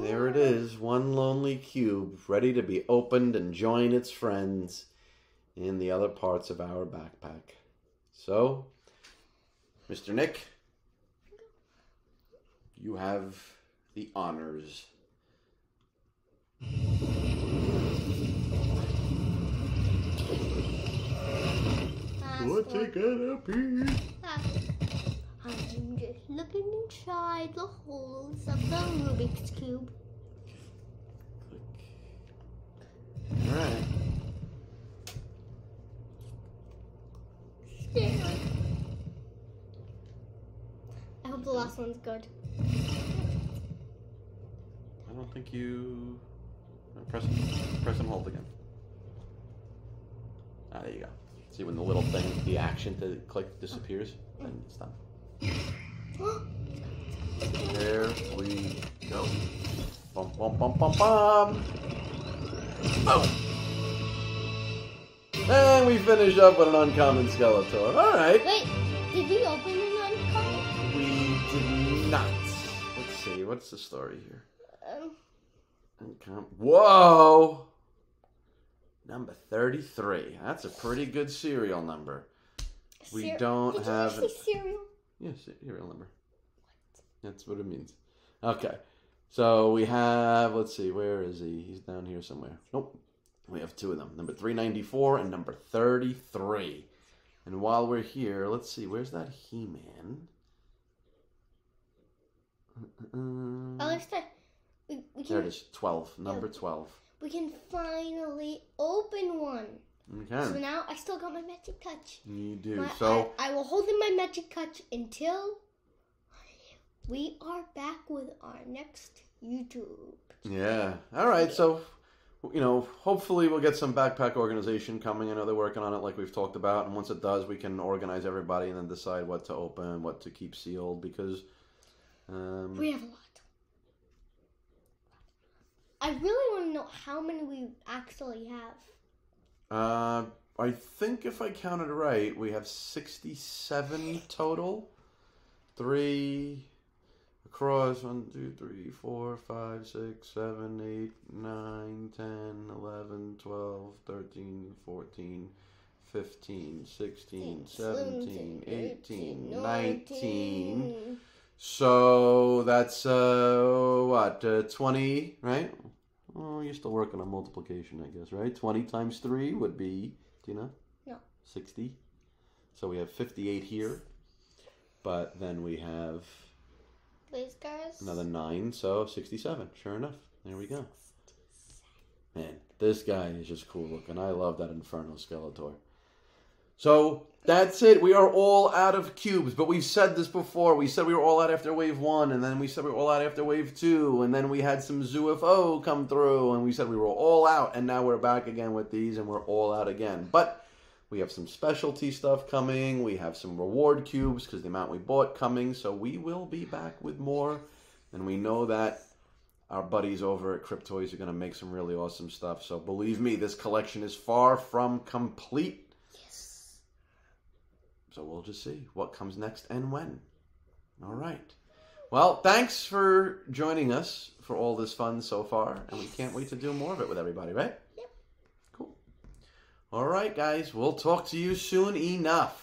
There it is, one lonely cube, ready to be opened and join its friends in the other parts of our backpack. So, Mr. Nick, you have the honors. What's it gonna be? I'm just looking inside the holes of the Rubik's Cube. Alright. I hope the last one's good. I don't think you... Press and hold again. Ah, there you go. See when the little thing, the action to click disappears? And it's done. There we go. Bum, bum, bum, bum, bum. Oh! And we finish up with an uncommon Skeletor. Alright. Wait, did we open an uncommon? We did not. Let's see, what's the story here? Whoa! Number 33. That's a pretty good serial number. We don't did have... Did you say cereal? Yeah, serial number. That's what it means. Okay. So we have, let's see, where is he? He's down here somewhere. Nope. We have two of them. Number 394 and number 33. And while we're here, let's see, where's that He-Man? There it is, 12. Number 12. We can finally open one. Okay. So now I still got my magic touch. You do. So I will hold in my magic touch until we are back with our next YouTube. Yeah. All right. So, you know, hopefully we'll get some backpack organization coming. I know they're working on it like we've talked about. And once it does, we can organize everybody and then decide what to open, what to keep sealed because... we have a lot. I really want to know how many we actually have. I think if I counted right, we have 67 total. 3 across, 1, 2, 3, 4, 5, 6, 7, 8, 9, 10, 11, 12, 13, 14, 15, 16, 17, 18, 19. So that's, what, 20, right? Oh, you're still working on multiplication, I guess, right? 20 times 3 would be, do you know? No. 60. So we have 58 here. But then we have These guys. another 9, so 67. Sure enough. There we go. Man, this guy is just cool looking. I love that Inferno Skeletor. So that's it. We are all out of cubes. But we've said this before. We said we were all out after wave 1. And then we said we were all out after wave 2. And then we had some ZooFO come through. And we said we were all out. And now we're back again with these. And we're all out again. But we have some specialty stuff coming. We have some reward cubes because the amount we bought coming. So we will be back with more. And we know that our buddies over at Cryptoys are going to make some really awesome stuff. So believe me, this collection is far from complete. So we'll just see what comes next and when. All right. Well, thanks for joining us for all this fun so far. And we can't wait to do more of it with everybody, right? Yep. Cool. All right, guys. We'll talk to you soon enough.